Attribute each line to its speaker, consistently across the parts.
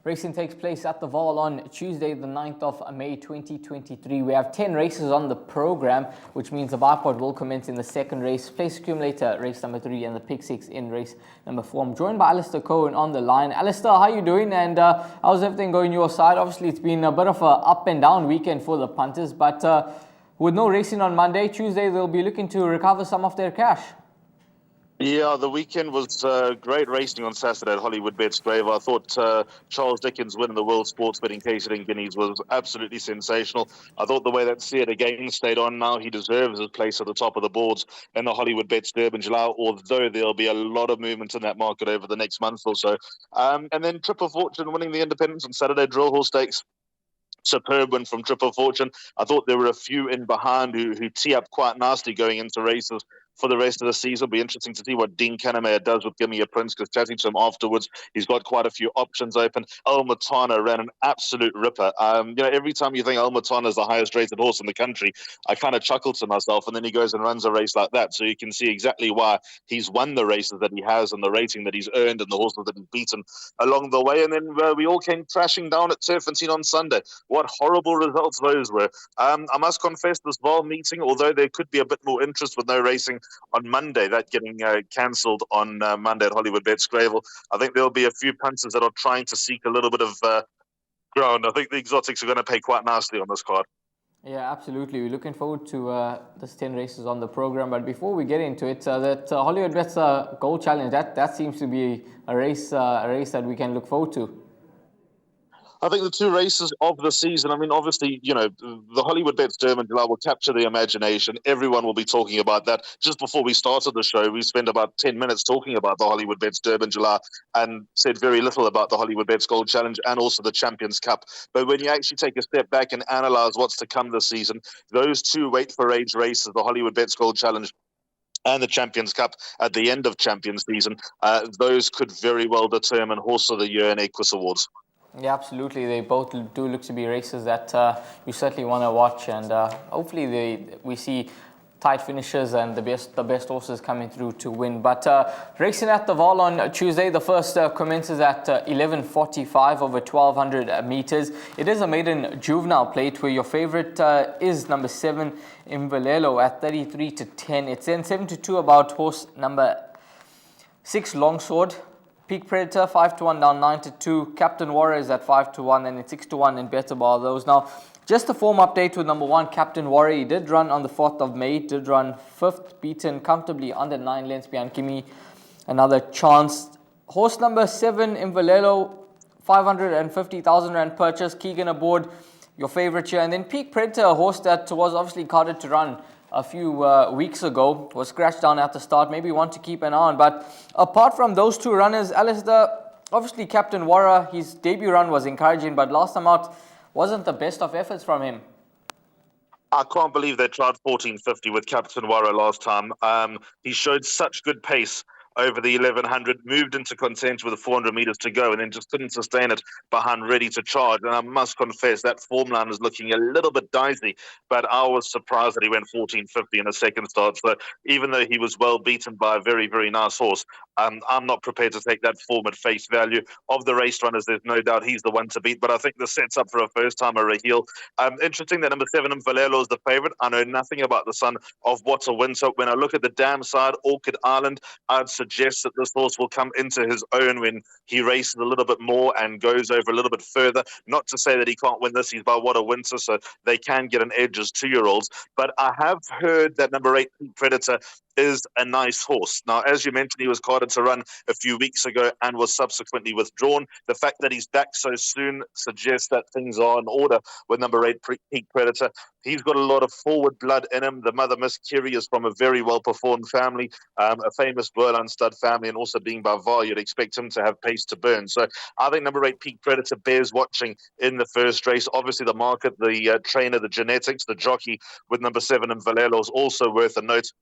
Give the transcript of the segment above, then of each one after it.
Speaker 1: Racing takes place at the Vaal on Tuesday, the 9th of May 2023. We have 10 races on the program, which means the bipod will commence in the second race, place accumulator race number 3, and the pick 6 in race number 4. I'm joined by Alistair Cohen on the line. Alistair, how are you doing, and how's everything going your side? Obviously, it's been a bit of an up and down weekend for the punters, but with no racing on Monday, Tuesday, they'll be looking to recover some of their cash.
Speaker 2: Yeah, the weekend was great racing on Saturday at Hollywoodbets Greyville. I thought Charles Dickens winning the World Sports Betting Catering Guineas was absolutely sensational. I thought the way that Seat again stayed on now, he deserves his place at the top of the boards in the Hollywoodbets Durbanville, although there'll be a lot of movement in that market over the next month or so. And then Triple Fortune winning the Independence on Saturday Drill Horse Stakes. Superb win from Triple Fortune. I thought there were a few in behind who tee up quite nicely going into races for the rest of the season. It'll be interesting to see what Dean Canamere does with Gimme a Prince, because chatting to him afterwards, he's got quite a few options open. El Matana ran an absolute ripper. Every time you think El Matana is the highest rated horse in the country, I kind of chuckle to myself, and then he goes and runs a race like that. So you can see exactly why he's won the races that he has and the rating that he's earned and the horses that he's beaten along the way. And then we all came crashing down at Turfentine on Sunday. What horrible results those were. I must confess, this Vaal meeting, although there could be a bit more interest with no racing on Monday, that getting cancelled on Monday at Hollywoodbets Greyville, I think there'll be a few punters that are trying to seek a little bit of ground. I think the exotics are going to pay quite nicely on this card.
Speaker 1: Yeah, absolutely. We're looking forward to this 10 races on the program. But before we get into it, that Hollywoodbets Gold Challenge, that seems to be a race that we can look forward to.
Speaker 2: I think the two races of the season, obviously, the Hollywoodbets Durbanville will capture the imagination. Everyone will be talking about that. Just before we started the show, we spent about 10 minutes talking about the Hollywoodbets Durbanville and said very little about the Hollywoodbets Gold Challenge and also the Champions Cup. But when you actually take a step back and analyze what's to come this season, those two weight for age races, the Hollywoodbets Gold Challenge and the Champions Cup at the end of Champions season, those could very well determine Horse of the Year and Equus Awards.
Speaker 1: Yeah, absolutely. They both do look to be races that you certainly want to watch, and hopefully we see tight finishes and the best horses coming through to win. But racing at the Vaal on Tuesday, the first commences at 11:45 over 1,200 meters. It is a maiden juvenile plate where your favorite is number 7 Imvalelo at 33-10. It's then 7-2 about horse number 6 Longsword. Peak Predator 5-1 down 9-2. Captain Warrior is at 5-1, and it's 6-1 in better bar those. Now, just a form update with number 1 Captain Warrior. He did run on the 4th of May. Did run 5th, beaten comfortably under 9 lengths behind. Give me another chance. Horse number 7 Imvalelo, 550,000 rand purchase. Keegan aboard, your favorite here. And then Peak Predator, a horse that was obviously carded to run a few weeks ago, was scratched down at the start, maybe one to keep an eye on. But apart from those two runners, Alistair, obviously Captain Warrior, his debut run was encouraging, but last time out wasn't the best of efforts from him.
Speaker 2: I can't believe they tried 1450 with Captain Warrior last time. He showed such good pace over the 1100, moved into contention with 400 meters to go, and then just couldn't sustain it behind Ready to Charge. And I must confess, that form line is looking a little bit dicey, but I was surprised that he went 1450 in the second start. So even though he was well beaten by a very, very nice horse, I'm not prepared to take that form at face value. Of the race runners, there's no doubt he's the one to beat, but I think this sets up for a first-timer Raheel. Interesting that number 7, Valero, is the favourite. I know nothing about the son of What's a Win, so when I look at the dam side, Orchid Island, I'd suggest that this horse will come into his own when he races a little bit more and goes over a little bit further. Not to say that he can't win this, he's by What a Winter, so they can get an edge as 2-year-olds. But I have heard that number 8, Predator, is a nice horse. Now, as you mentioned, he was carded to run a few weeks ago and was subsequently withdrawn. The fact that he's back so soon suggests that things are in order with number 8, Peak Predator. He's got a lot of forward blood in him. The mother, Miss Curie, is from a very well-performed family, a famous Berlin stud family, and also being by Vaal, you'd expect him to have pace to burn. So I think number 8, Peak Predator, bears watching in the first race. Obviously, the market, the trainer, the genetics, the jockey with number 7 and Valero is also worth a note.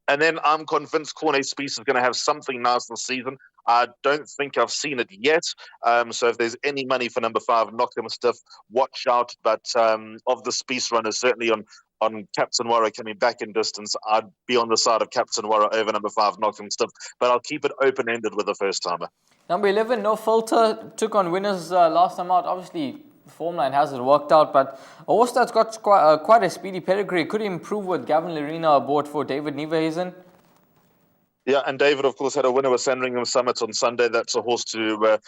Speaker 2: And then I'm convinced Cornet Spies is going to have something nice this season. I don't think I've seen it yet. So if there's any money for number 5, Knock Them Stiff, watch out. But of the Spies runners, certainly on Captain Warrior coming back in distance, I'd be on the side of Captain Warrior over number 5, Knock Them Stiff. But I'll keep it open-ended with the first-timer.
Speaker 1: Number 11, No Filter, took on winners last time out. Obviously, form line hasn't worked out, but a horse that's got quite a speedy pedigree. Could improve with Gavin Lerena aboard for David Neverhazen.
Speaker 2: Yeah, and David, of course, had a winner with Sandringham Summit on Sunday. That's a horse to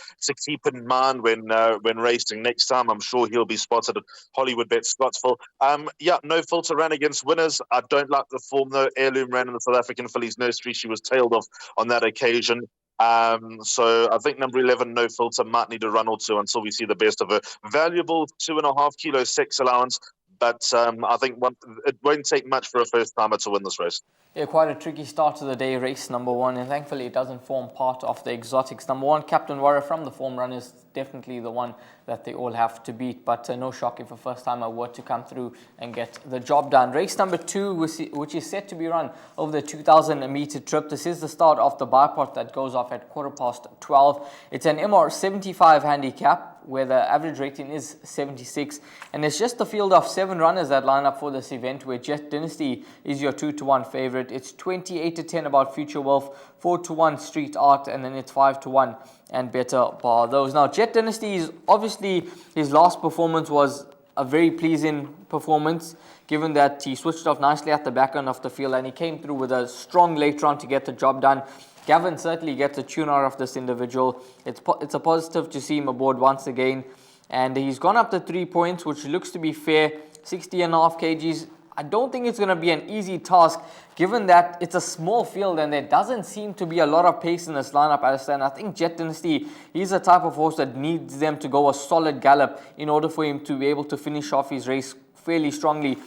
Speaker 2: keep in mind when racing next time. I'm sure he'll be spotted at Hollywoodbets Scottsville. No Filter ran against winners. I don't like the form, though. Heirloom ran in the South African Fillies Nursery. She was tailed off on that occasion. So I think number 11, No Filter, might need a run or two until we see the best of her. Valuable 2.5 kilo sex allowance. But I think it won't take much for a first-timer to win this race.
Speaker 1: Yeah, quite a tricky start to the day, race number 1, and thankfully it doesn't form part of the exotics. Number 1, Captain Warrior from the form run, is definitely the one that they all have to beat, but no shock if a first-timer were to come through and get the job done. Race number 2, which is set to be run over the 2,000-meter trip. This is the start of the bipod that goes off at 12:15. It's an MR 75 handicap, where the average rating is 76, and it's just the field of 7 runners that line up for this event, where Jet Dynasty is your 2-1 favorite. It's 28-10 about Future Wealth, 4-1 Street Art, and then it's 5-1 and Better Bar those. Now, Jet Dynasty is obviously, his last performance was a very pleasing performance, given that he switched off nicely at the back end of the field and he came through with a strong late run to get the job done. Gavin certainly gets a tune out of this individual. It's a positive to see him aboard once again. And he's gone up to 3 points, which looks to be fair. 60.5 kgs. I don't think it's going to be an easy task, given that it's a small field and there doesn't seem to be a lot of pace in this lineup, Alistair. And I think Jet Dynasty, he's the type of horse that needs them to go a solid gallop in order for him to be able to finish off his race fairly strongly.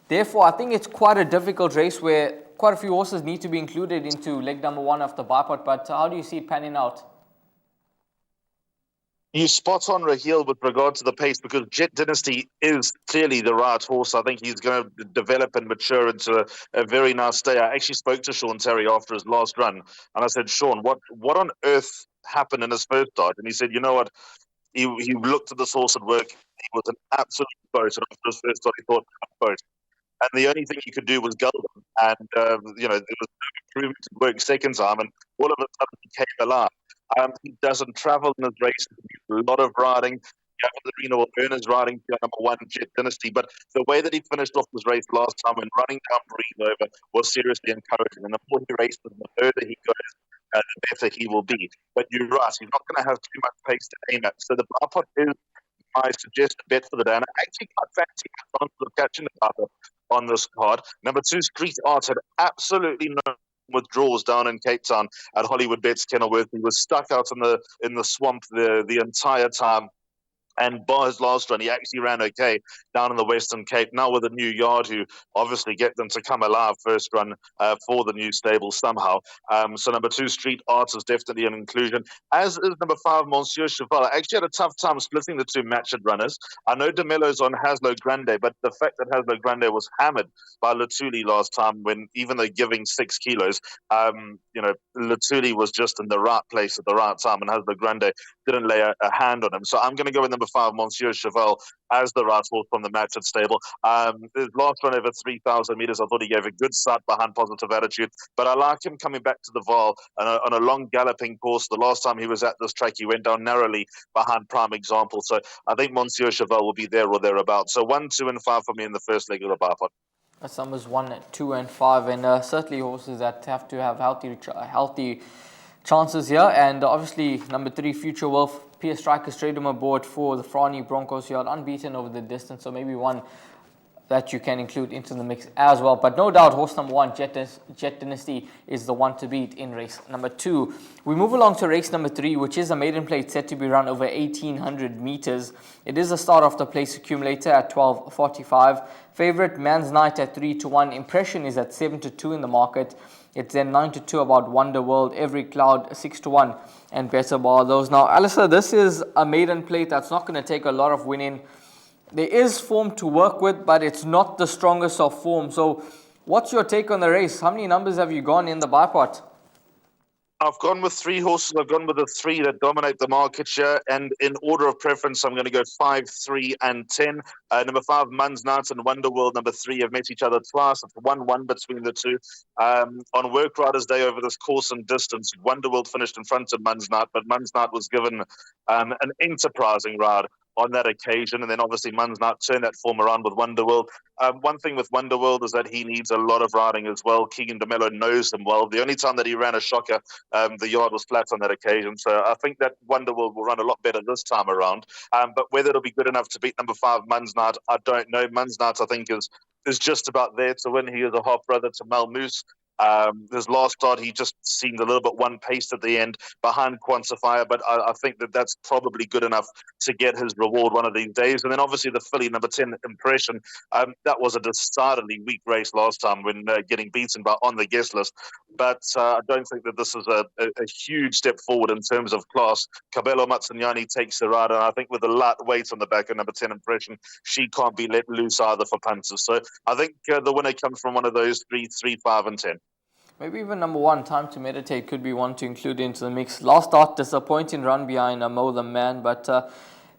Speaker 1: Therefore, I think it's quite a difficult race where quite a few horses need to be included into leg number 1 of the bipod. But how do you see it panning out?
Speaker 2: You spot on, Raheel, with regard to the pace, because Jet Dynasty is clearly the right horse. I think he's going to develop and mature into a very nice stay. I actually spoke to Sean Terry after his last run, and I said, Sean, what on earth happened in his first start? And he said, you know what? He looked at this horse at work. He was an absolute boat. And after his first start, he thought, boat. And the only thing he could do was gull him. And, there was no improvement to work second time, and all of a sudden he came alive. He doesn't travel in his race. A lot of riding. Gavin Lerena will earn his riding to number 1, Jet Dynasty. But the way that he finished off his race last time when running down Breathe Over was seriously encouraging. And the more he races, the further he goes, the better he will be. But you're right, he's not going to have too much pace to aim at. So the bipod is my suggested bet for the day. And I actually quite fancy my chances of catching the bipod on this card. Number 2, Street Art, had absolutely no withdrawals down in Cape Town at Hollywoodbets Kenilworth. He was stuck out in the swamp the entire time. And by his last run, he actually ran okay down in the Western Cape. Now with a new yard, who obviously get them to come alive first run for the new stable somehow. So number 2, Street Arts, is definitely an inclusion. As is number 5, Monsieur Cheval. I actually had a tough time splitting the 2 matched runners. I know DeMello's on Haslo Grande, but the fact that Haslo Grande was hammered by Lutuli last time, when even though giving 6 kilos, Lutuli was just in the right place at the right time, and Haslo Grande didn't lay a hand on him. So I'm going to go with number 5, Monsieur Cheval, as the right horse from the matched stable. His last run over 3,000 meters, I thought he gave a good start behind Positive Attitude, but I like him coming back to the Vaal on a long galloping course. The last time he was at this track, he went down narrowly behind Prime Example. So I think Monsieur Cheval will be there or thereabouts. So 1, 2, and 5 for me in the first leg of the bipod.
Speaker 1: That's numbers 1, 2, and 5, and certainly horses that have to have healthy chances here. And obviously number 3, Future Wealth, Pierre Striker straight him aboard for the Frani Broncos. You are unbeaten over the distance, so maybe one that you can include into the mix as well. But no doubt horse number 1, Jet Dynasty, is the one to beat in race number 2. We move along to race number 3, which is a maiden plate set to be run over 1,800 meters. It is the start of the place accumulator at 12:45. Favorite Man's Night at 3-1. Impression is at 7-2 in the market. It's then 9-2 about Wonder World, Every Cloud 6-1, and Better Bar those. Now, Alistair, this is a maiden plate that's not going to take a lot of winning. There is form to work with, but it's not the strongest of form. So what's your take on the race? How many numbers have you gone in the bipod?
Speaker 2: I've gone with three horses. I've gone with the three that dominate the market share. And in order of preference, I'm going to go 5, 3, and 10. Number 5, Mun's Night and Wonderworld, number 3, have met each other twice. It's 1-1 between the two. On Work Riders Day over this course and distance, Wonderworld finished in front of Mun's Night, but Mun's Night was given an enterprising ride on that occasion, and then obviously Mun's Night turned that form around with Wonderworld. One thing with Wonderworld is that he needs a lot of riding as well. Keegan DeMello knows him well. The only time that he ran a shocker, the yard was flat on that occasion, so I think that Wonderworld will run a lot better this time around. But whether it'll be good enough to beat number 5, Mun's Night, I don't know. Mun's Night, I think, is just about there to win. He is a half brother to Mal Moose. His last start, he just seemed a little bit one-paced at the end behind Quantifier, but I think that that's probably good enough to get his reward one of these days. And then obviously the filly, number 10, Impression, that was a decidedly weak race last time when getting beaten by On the Guest List. But I don't think that this is a huge step forward in terms of class. Cabello Matsanyani takes the ride, and I think with the light weight on the back of number 10, Impression, she can't be let loose either for punters. So I think the winner comes from one of those 3, 3, 5, and 10.
Speaker 1: Maybe even number 1, Time to Meditate, could be one to include into the mix. Last start, disappointing run behind Mo the Man, but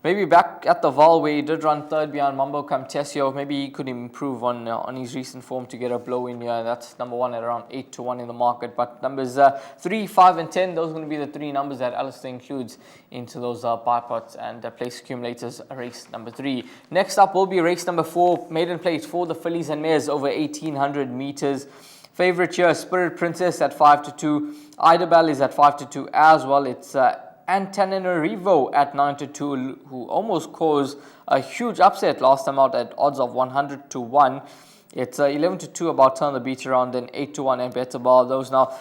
Speaker 1: maybe back at the Vaal where he did run third behind Mambo Camtesio, maybe he could improve on his recent form to get a blow in here. That's number 1 at around 8-1 in the market. But numbers 3, 5, and 10, those are going to be the 3 numbers that Alistair includes into those buy pots and place accumulators race number 3. Next up will be race number 4, Maiden Plate for the fillies and mares over 1,800 meters. Favorite here, Spirit Princess at 5-2. Idabel is at 5-2 as well. It's Antananarivo at 9-2, who almost caused a huge upset last time out at odds of 100-1. It's 11-2 about turn the beat around, then 8-1 and better bar those. Now,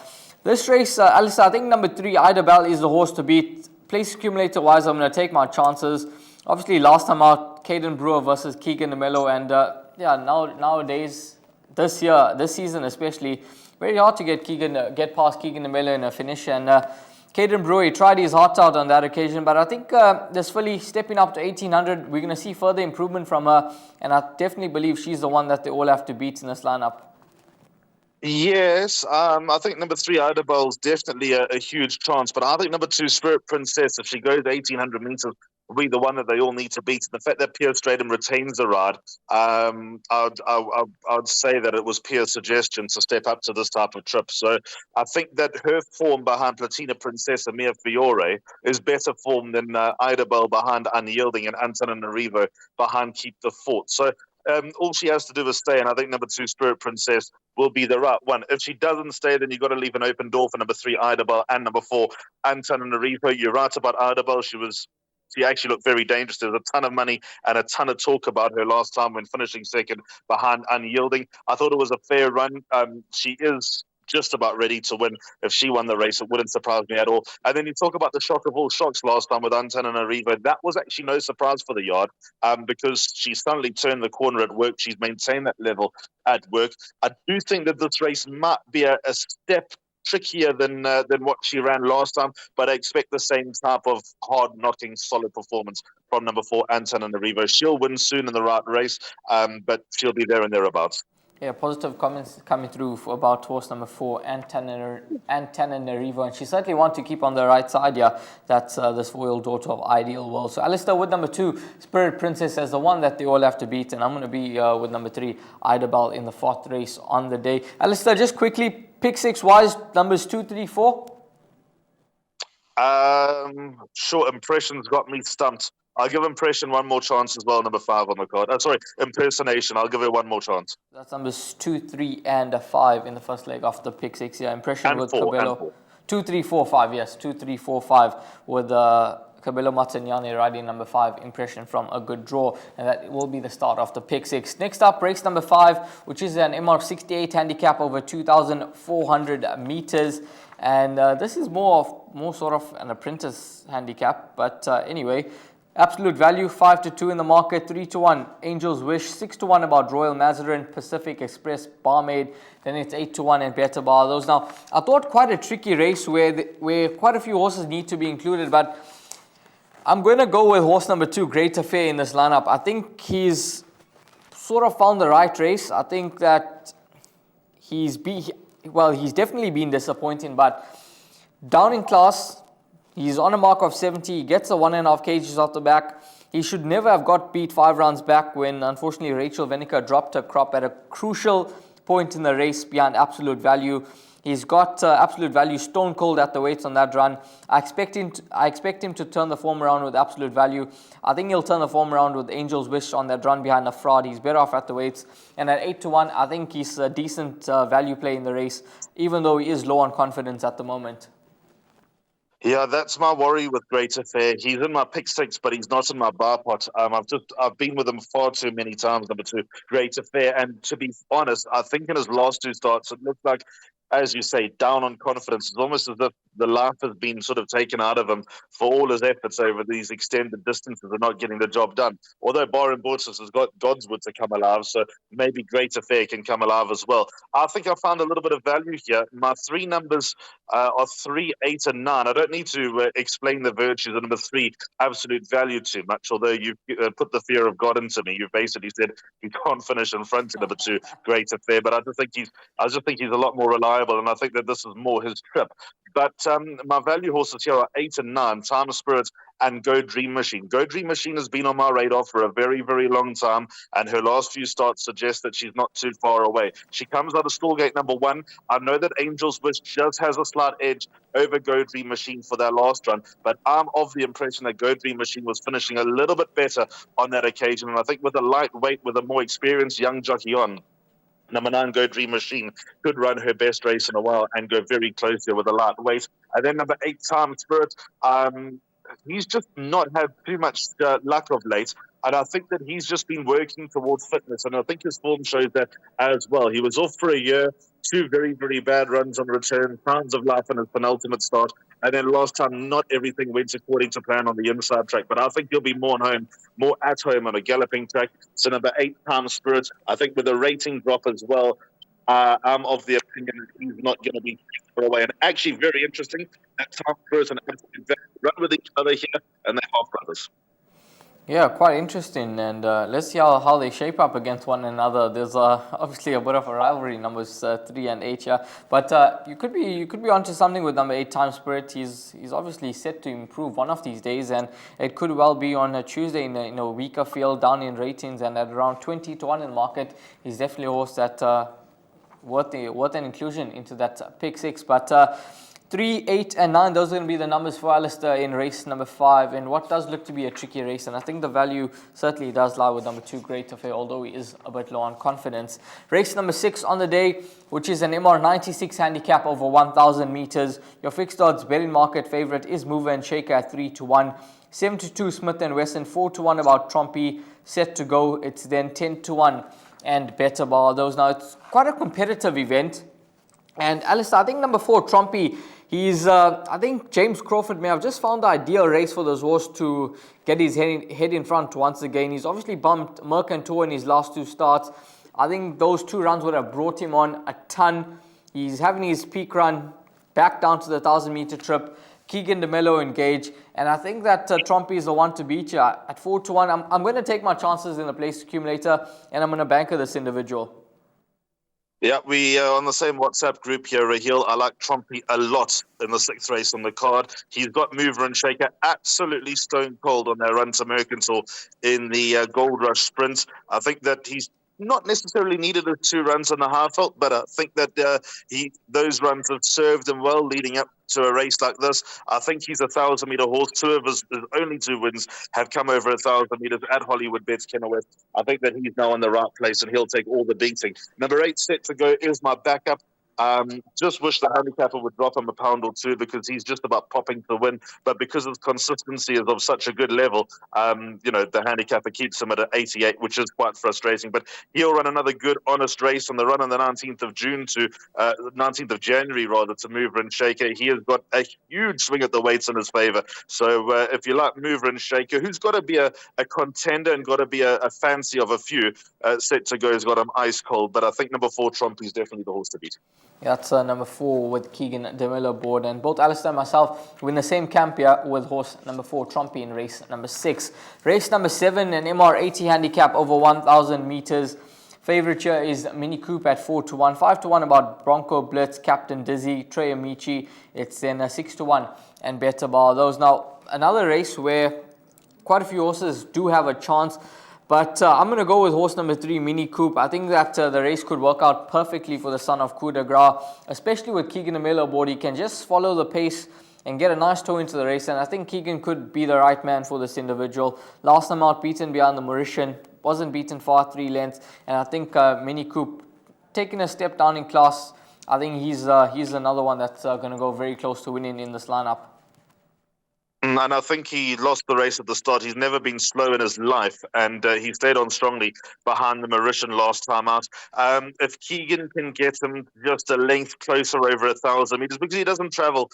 Speaker 1: this race, Alistair, I think number 3, Idabel, is the horse to beat. Place accumulator wise, I'm going to take my chances. Obviously, last time out, Caden Brewer versus Keegan DeMello, and nowadays, this season especially, very hard to get past Keegan DeMello in a finish. And Caden Brewer tried his heart out on that occasion, but I think this filly stepping up to 1,800, we're going to see further improvement from her, and I definitely believe she's the one that they all have to beat in this lineup.
Speaker 2: Yes, I think number 3, Idabel's definitely a huge chance, but I think number 2, Spirit Princess, if she goes 1,800 meters, will be the one that they all need to beat. The fact that Pierre Stratum retains the ride, I'd say that it was Pierre's suggestion to step up to this type of trip. So I think that her form behind Platina Princess and Mia Fiore is better form than Idabel behind Unyielding and Antananarivo behind Keep the Fort. So all she has to do is stay, and I think number 2, Spirit Princess, will be the right one. If she doesn't stay, then you've got to leave an open door for number 3, Idabel, and number 4, Antananarivo. You're right about Idabel. She actually looked very dangerous. There was a ton of money and a ton of talk about her last time when finishing second behind Unyielding. I thought it was a fair run. She is just about ready to win. If she won the race, it wouldn't surprise me at all. And then you talk about the shock of all shocks last time with Antananarivo. That was actually no surprise for the yard because she suddenly turned the corner at Work. She's maintained that level at Work. I do think that this race might be a step trickier than what she ran last time, but I expect the same type of hard-knocking, solid performance from number 4, Antananarivo. She'll win soon in the right race, but she'll be there and thereabouts.
Speaker 1: Yeah, positive comments coming through about horse number 4, Antananarivo, and she certainly wants to keep on the right side here. That's this royal daughter of Ideal World. So Alistair with number 2, Spirit Princess, as the one that they all have to beat, and I'm going to be with number 3, Idabel, in the 4th race on the day. Alistair, just quickly, pick 6 wise, numbers 2, 3, 4.
Speaker 2: Sure, Impression's got me stumped. I'll give Impression one more chance as well, number 5 on the card. Impersonation. I'll give her one more chance. That's
Speaker 1: numbers 2, 3, and 5 in the first leg of the pick 6. Yeah, Impression and with 4, Cabello. 2, 3, 4, 5. Yes, 2, 3, 4, 5 with Cabello Matsanyane riding number 5, Impression from a good draw, and that will be the start of the pick 6. Next up, race number 5, which is an MR68 handicap over 2,400 meters, and this is more sort of an apprentice handicap, but anyway. Absolute value 5-2 in the market, 3-1 Angel's Wish, 6-1 about Royal Mazarin, Pacific Express, Barmaid, then it's 8-1 and Better Bar. Those now, I thought quite a tricky race where quite a few horses need to be included, but I'm going to go with horse number 2, Great Affair, in this lineup. I think he's sort of found the right race. I think that he's definitely been disappointing, but Down in class, he's on a mark of 70. He gets the 1.5 kgs off the back. He should never have got beat 5 rounds back when, unfortunately, Rachel Venica dropped her crop at a crucial point in the race behind Absolute Value. He's got Absolute Value stone cold at the weights on that run. I expect him to turn the form around with Absolute Value. I think he'll turn the form around with Angel's Wish on that run behind the fraud. He's better off at the weights. And at 8-1, I think he's a decent value play in the race, even though he is low on confidence at the moment.
Speaker 2: Yeah, that's my worry with Great Affair. He's in my pick six, but he's not in my bar pot. I've been with him far too many times, number 2, Great Affair. And to be honest, I think in his last 2 starts, it looked like, as you say, down on confidence. It's almost as if the life has been sort of taken out of him for all his efforts over these extended distances and not getting the job done. Although Baron Borges has got Godswood to come alive, so maybe Great Affair can come alive as well. I think I found a little bit of value here. My 3 numbers are 3, 8, and 9. I don't need to explain the virtues of number 3, Absolute Value, too much, although you've put the fear of God into me. You've basically said he can't finish in front of number 2, Great Affair, but I just think he's a lot more reliable, and I think that this is more his trip. But my value horses here are 8 and 9, Time of Spirit and Go Dream Machine. Go Dream Machine has been on my radar for a very, very long time, and her last few starts suggest that she's not too far away. She comes out of stallgate number 1. I know that Angel's Wish just has a slight edge over Go Dream Machine for that last run, but I'm of the impression that Go Dream Machine was finishing a little bit better on that occasion, and I think with a lightweight, with a more experienced young jockey on, number 9, Go Dream Machine, could run her best race in a while and go very close here with a lightweight. And then number 8, Time Spirit. He's just not had too much luck of late. And I think that he's just been working towards fitness. And I think his form shows that as well. He was off for a year, 2 very, very bad runs on return, Sounds of Life in his penultimate start. And then last time, not everything went according to plan on the inside track. But I think he'll be more at home on a galloping track. So number 8, Time Spirit, I think with a rating drop as well, I'm of the opinion that he's not going to be far away. And actually, very interesting, that Time Spirit and Absolute Value run with each other here, and they're half brothers.
Speaker 1: Yeah, quite interesting, and let's see how they shape up against one another. There's obviously a bit of a rivalry, numbers 3 and 8 here, but you could be onto something with number 8, Time Spirit. He's obviously set to improve one of these days, and it could well be on a Tuesday in a weaker field, down in ratings, and at around 20-1 in market. He's definitely a horse that worth an inclusion into that pick 6, but. 3, 8, and 9, those are going to be the numbers for Alistair in race number 5, and what does look to be a tricky race, and I think the value certainly does lie with number 2, Great Affair, although he is a bit low on confidence. Race number 6 on the day, which is an MR96 handicap over 1,000 meters. Your fixed odds betting market favorite is Mover and Shaker at 3-1. 7-2 Smith and Wesson, 4-1 about Trompy, set to go. It's then 10-1 and Better Bar. Those now, it's quite a competitive event. And Alistair, I think number 4, Trompy, I think James Crawford may have just found the ideal race for this horse to get his head in front once again. He's obviously bumped Mercantor in his last 2 starts. I think those 2 runs would have brought him on a ton. He's having his peak run back down to the 1,000-meter trip. Keegan DeMello engage, and I think that Trompy is the one to beat you at 4-1. I'm going to take my chances in the place accumulator, and I'm going to banker this individual.
Speaker 2: Yeah, we are on the same WhatsApp group here, Raheel. I like Trompy a lot in the 6th race on the card. He's got Mover and Shaker absolutely stone cold on their run to Mercantor in the Gold Rush Sprint. I think that he's not necessarily needed a 2 runs on the half-felt, but I think that those runs have served him well leading up to a race like this. I think he's a 1,000-meter horse. 2 of his only 2 wins have come over 1,000 meters at Hollywoodbets Kenilworth. I think that he's now in the right place and he'll take all the beating. Number 8 set to go is my backup. Just wish the handicapper would drop him a pound or 2 because he's just about popping to win. But because his consistency is of such a good level, the handicapper keeps him at an 88, which is quite frustrating. But he'll run another good, honest race on the run on the 19th of January to Mover and Shaker. He has got a huge swing at the weights in his favour. So if you like Mover and Shaker, who's got to be a contender and got to be a fancy of a few, set to go has got him ice cold. But I think number 4, Trompy, is definitely the horse to beat.
Speaker 1: Yeah, that's number 4 with Keegan DeMello aboard, and both Alistair and myself were in the same camp here with horse number 4, Trompy, in race number 6. Race number 7, an MR80 handicap over 1,000 meters. Favorite here is Mini Coupe at 4-1. 5-1 about Bronco Blitz, Captain Dizzy, Trey Amici. It's then 6-1 and Better Bar. Those now another race where quite a few horses do have a chance. But I'm going to go with horse number 3, Mini Coupe. I think that the race could work out perfectly for the son of Coup de Gras, especially with Keegan Emile aboard. He can just follow the pace and get a nice toe into the race. And I think Keegan could be the right man for this individual. Last time out, beaten behind the Mauritian. Wasn't beaten far 3 lengths. And I think Mini Coupe taking a step down in class. I think he's another one that's going to go very close to winning in this lineup.
Speaker 2: And I think he lost the race at the start. He's never been slow in his life, and he stayed on strongly behind the Mauritian last time out. If Keegan can get him just a length closer over 1,000 meters, because he doesn't travel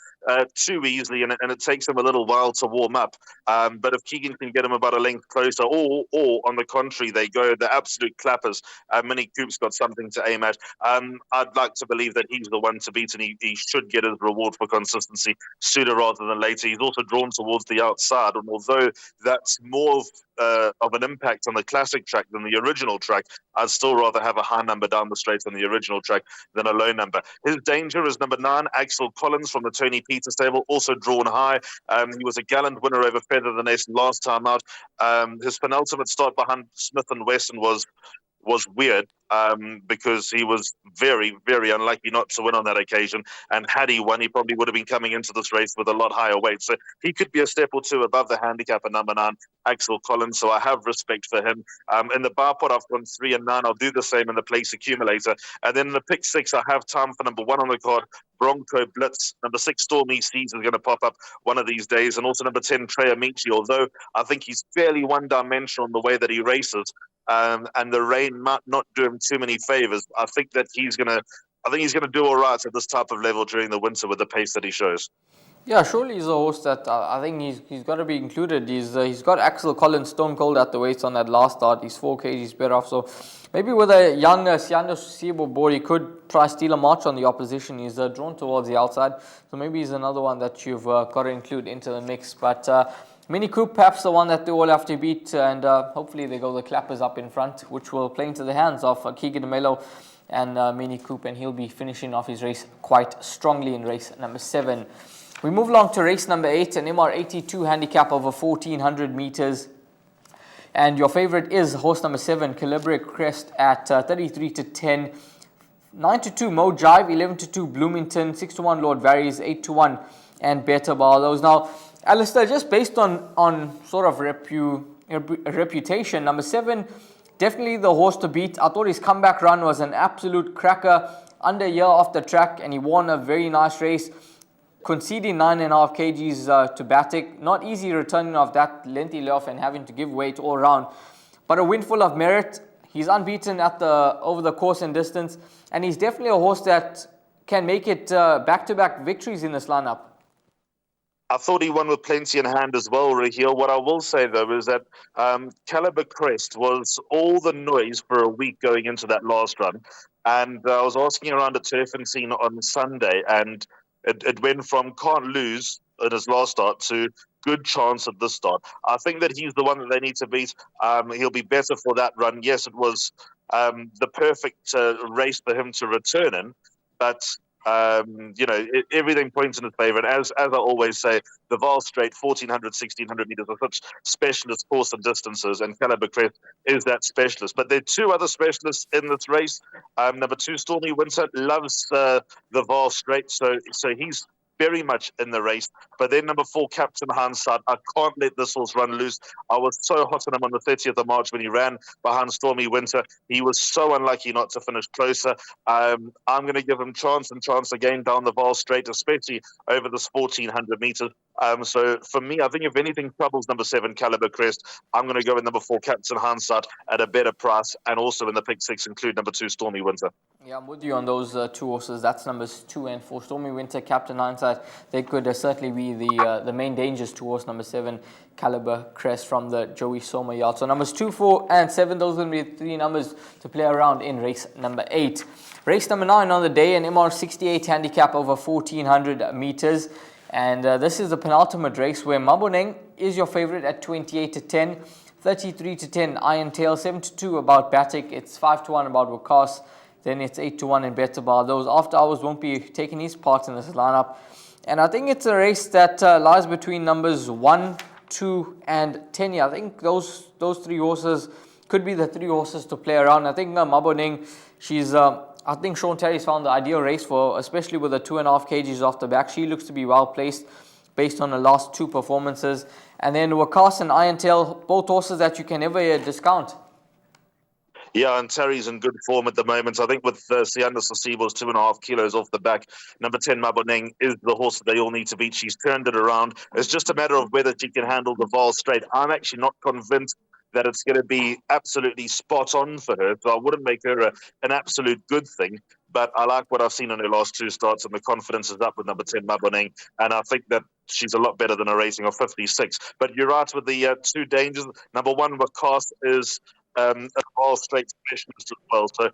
Speaker 2: too easily, and it takes him a little while to warm up. But if Keegan can get him about a length closer, or on the contrary, they go the absolute clappers, Mini Coupe's got something to aim at. I'd like to believe that he's the one to beat, and he should get his reward for consistency sooner rather than later. He's also drawn towards the outside, and although that's more of an impact on the classic track than the original track, I'd still rather have a high number down the straight on the original track than a low number. His danger is number 9, Axel Collins from the Tony Peter stable, also drawn high. He was a gallant winner over Feather the Nest last time out. His penultimate start behind Smith and Wesson was weird because he was very, very unlucky not to win on that occasion. And had he won, he probably would have been coming into this race with a lot higher weight. So he could be a step or two above the handicap at number 9, Axel Collins. So I have respect for him. In the bar pot, I've gone 3 and 9. I'll do the same in the place accumulator. And then in the pick 6, I have time for number 1 on the card, Bronco Blitz. Number 6, Stormy Seas, is going to pop up one of these days. And also number 10, Trey Amici, although I think he's fairly one-dimensional in the way that he races. And the rain might not do him too many favors. I think he's going to do all right at this type of level during the winter with the pace that he shows.
Speaker 1: Yeah, surely he's a horse that I think he's got to be included. He's got Axel Collins stone cold at the weights on that last start. He's 4 kgs better off. So maybe with a young Siando Sibo board, he could try steal a march on the opposition. He's drawn towards the outside. So maybe he's another one that you've got to include into the mix. But Mini Coupe, perhaps the one that they all have to beat, and hopefully they go the clappers up in front, which will play into the hands of Keegan Emile and Mini Coupe, and he'll be finishing off his race quite strongly in race number 7. We move along to race number 8, an MR82 handicap over 1,400 meters. And your favorite is horse number 7, Calibre Crest, at 33-10. 9-2 Mo Jive, 11-2 Bloomington, 6-1 Lord Varies, 8-1 and Better Bar. Those now, Alistair, just based on sort of reputation, number 7, definitely the horse to beat. I thought his comeback run was an absolute cracker, under a year off the track, and he won a very nice race, conceding 9.5 kgs to Batik. Not easy returning off that lengthy layoff and having to give weight all round, but a win full of merit. He's unbeaten over the course and distance, and he's definitely a horse that can make it back-to-back victories in this lineup.
Speaker 2: I thought he won with plenty in hand as well, Raheel. What I will say, though, is that Calibre Crest was all the noise for a week going into that last run. And I was asking around at Turf and Scene on Sunday, and it went from can't lose in his last start to good chance at this start. I think that he's the one that they need to beat. He'll be better for that run. Yes, it was the perfect race for him to return in, but everything points in his favour. And as I always say, the Vaal Straight, 1,400, 1,600 metres are such specialist course and distances, and Calibre Crest is that specialist. But there are 2 other specialists in this race. Number 2, Stormy Winter, loves the Vaal Straight, so he's very much in the race. But then number 4, Captain Hindsight, I can't let this horse run loose. I was so hot on him on the 30th of March when he ran behind Stormy Winter. He was so unlucky not to finish closer. I'm going to give him chance and chance again down the Vaal Straight, especially over this 1,400 metres. So for me, I think if anything troubles number 7, Calibre Crest, I'm going to go with number 4, Captain Hindsight, at a better price, and also in the pick 6 include number 2, Stormy Winter.
Speaker 1: Yeah, I'm with you on those 2 horses. That's numbers 2 and 4. Stormy Winter, Captain Hindsight, they could certainly be the main dangers to horse number 7, Calibre Crest from the Joey Soma yard. So numbers 2, 4 and 7, those are going to be 3 numbers to play around in race number 8. Race number 9 on the day, an MR68 handicap over 1,400 meters. And this is the penultimate race where Maboneng is your favorite at 28-10. 33-10 Iron Tail, 7-2 about Batik, it's 5-1 about Wakas, then it's 8-1 in Betterbar. Those after hours won't be taking his part in this lineup. And I think it's a race that lies between numbers 1, 2, and 10. I think those three horses could be the three horses to play around. I think Maboneng, I think Sean Terry's found the ideal race for, especially with the 2.5 kgs off the back. She looks to be well placed based on the last two performances. And then Wakas and Iron Tail, both horses that you can never discount.
Speaker 2: Yeah, and Terry's in good form at the moment. I think with Sianda Sasibo's 2.5 kilos off the back, number 10 Maboneng is the horse that they all need to beat. She's turned it around. It's just a matter of whether she can handle the Vaal straight. I'm actually not convinced that it's going to be absolutely spot on for her, so I wouldn't make her an absolute good thing. But I like what I've seen in her last two starts, and the confidence is up with number 10 Maboneng, and I think that she's a lot better than a racing of 56. But you're right with the two dangers. Number one, Wakas is a Vaal straight specialist as well, so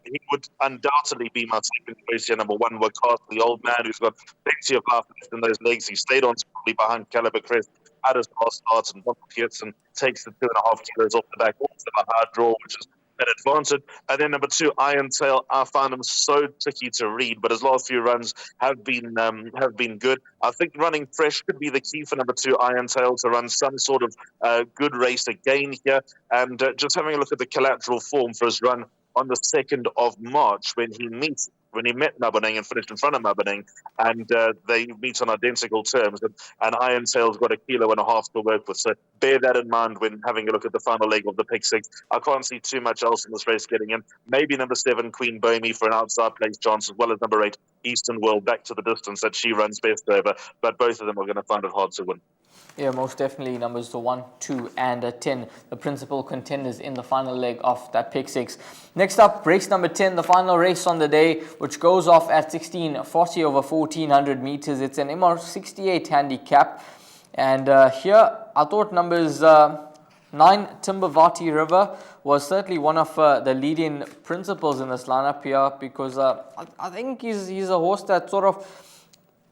Speaker 2: he would undoubtedly be my second choice here. Number one, Wakas, the old man who's got plenty of life left in those legs. He stayed on strongly behind Caliber Crest, had his last starts and double hits, and takes the 2.5 kilos off the back. Also a hard draw, which is an advantage. And then number 2, Iron Tail. I found him so tricky to read, but his last few runs have been good. I think running fresh could be the key for number 2, Iron Tail, to run some sort of good race again here. And just having a look at the collateral form for his run on the 2nd of March when he met Maboneng and finished in front of Maboneng, and they meet on identical terms, and Iron Tail's got 1.5 kilos to work with. So bear that in mind when having a look at the final leg of the pick 6. I can't see too much else in this race getting in. Maybe number 7, Queen Bomi, for an outside place chance, as well as number 8, Eastern World, back to the distance that she runs best over. But both of them are going to find it hard to win.
Speaker 1: Yeah, most definitely numbers 1, 2, and 10, the principal contenders in the final leg of that pick 6. Next up, race number 10, the final race on the day, which goes off at 16:40 over 1400 meters. It's an MR68 handicap, and here I thought numbers 9, Timbavati River, was certainly one of the leading principals in this lineup here, because I think he's a horse that sort of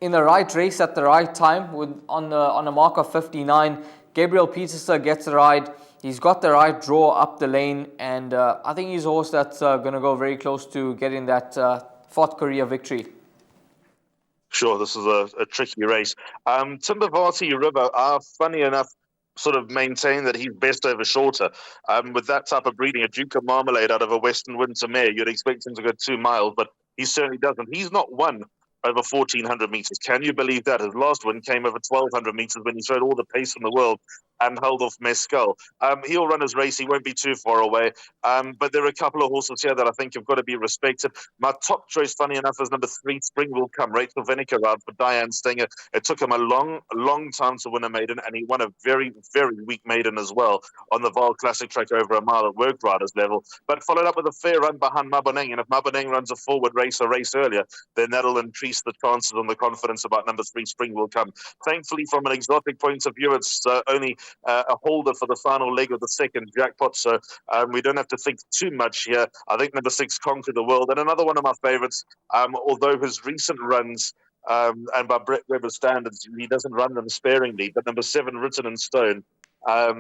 Speaker 1: in the right race at the right time, with on a mark of 59. Gabriel Peterson gets the ride. He's got the right draw up the lane, and I think he's a horse that's going to go very close to getting that 4th career victory.
Speaker 2: Sure, this is a tricky race. Timbavati River, funny enough, sort of maintain that he's best over shorter. With that type of breeding, a Duke of Marmalade out of a Western Winter mare, you'd expect him to go 2 miles, but he certainly doesn't. He's not won over 1,400 meters. Can you believe that? His last win came over 1,200 meters when he showed all the pace in the world and held off Mescal. He'll run his race. He won't be too far away. But there are a couple of horses here that I think have got to be respected. My top choice, funny enough, is number 3, Spring Will Come. Rachel Vinegar ride for Diane Stenger. It took him a long time to win a maiden, and he won a very, very weak maiden as well on the Vaal Classic track over a mile at work riders level. But followed up with a fair run behind Maboneng. And if Maboneng runs a forward race earlier, then that'll increase the chances and the confidence about number 3, Spring Will Come. Thankfully, from an exotic point of view, it's only a holder for the final leg of the second jackpot, so we don't have to think too much here. I think number 6, Conquer the World, and another one of my favourites, although his recent runs, and by Brett Weber's standards, he doesn't run them sparingly, but number 7, Written in Stone, I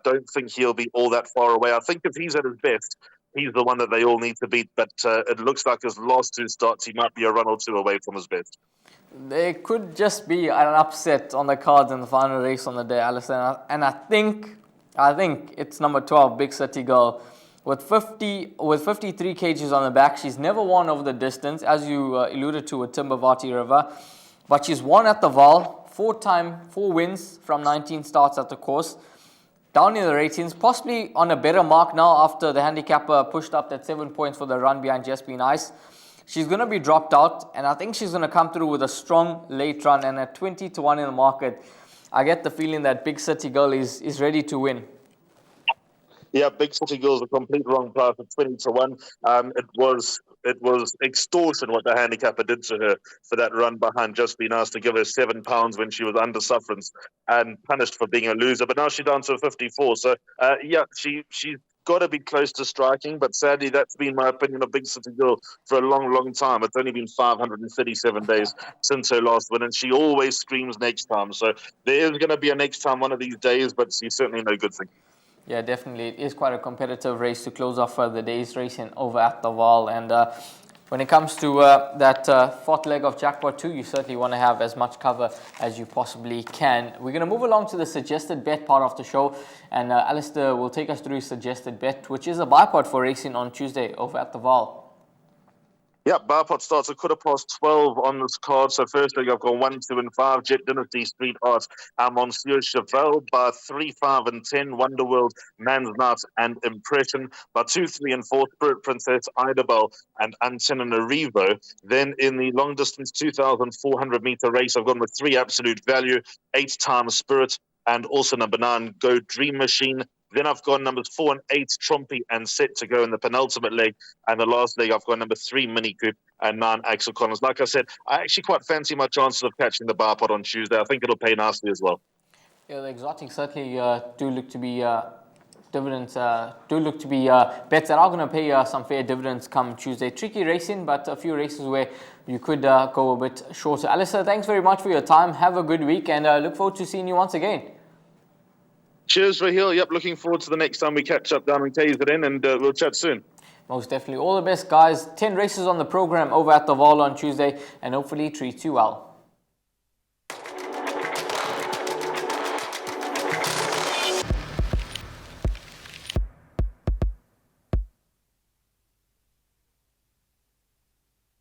Speaker 2: don't think he'll be all that far away. I think if he's at his best, he's the one that they all need to beat, but it looks like his last 2 starts, he might be a run or 2 away from his best.
Speaker 1: There could just be an upset on the cards in the final race on the day, Alison. And I think it's number 12, Big City Girl. With 53 kgs on the back, she's never won over the distance, as you alluded to with Timbavati River. But she's won at the Vaal, 4 wins from 19 starts at the course. Down in the ratings, possibly on a better mark now after the handicapper pushed up that 7 points for the run behind Just Be Nice. She's going to be dropped out, and I think she's going to come through with a strong late run, and at 20-1 in the market, I get the feeling that Big City Girl is ready to win.
Speaker 2: Yeah, Big City Girl's a complete wrong price at 20-1. It was extortion what the handicapper did to her for that run behind Just Be Nice, to give her £7 when she was under sufferance and punished for being a loser. But now she's down to a 54. So, she's got to be close to striking, but sadly that's been my opinion of Big City Girl for a long time. It's only been 537 days since her last win, and she always screams next time. So there is going to be a next time one of these days, but she's certainly no good thing.
Speaker 1: Yeah, definitely. It is quite a competitive race to close off the day's racing over at the Vaal. And when it comes to that fourth leg of Jackpot 2, you certainly want to have as much cover as you possibly can. We're going to move along to the suggested bet part of the show. And Alistair will take us through his suggested bet, which is a buy pot for racing on Tuesday over at the Vaal.
Speaker 2: Yeah, bar pot starts at 12:15 on this card. So first leg, I've got 1, 2, and 5. Jet Dynasty, Street Art, Monsieur Chevelle. Bar 3, 5, and 10. Wonderworld, Man's Night, and Impression. Bar 2, 3, and 4. Spirit Princess, Idabel, and Antananarivo. Then in the long distance 2,400 meter race, I've gone with 3 Absolute Value, 8 Times Spirit, and also number 9, Go Dream Machine. Then I've got numbers 4 and 8, Trumpy, and Set to go in the penultimate leg. And the last leg, I've got number 3, Mini Coupe, and 9, Axel Collins. Like I said, I actually quite fancy my chances of catching the bar pot on Tuesday. I think it'll pay nicely as well.
Speaker 1: Yeah, the exotics certainly do look to be dividends, do look to be bets that are going to pay some fair dividends come Tuesday. Tricky racing, but a few races where you could go a bit shorter. Alistair, thanks very much for your time. Have a good week, and look forward to seeing you once again.
Speaker 2: Cheers, Raheel. Yep, looking forward to the next time we catch up down in KZN, and we'll chat soon.
Speaker 1: Most definitely. All the best, guys. 10 races on the program over at the Vaal on Tuesday, and hopefully treat you well.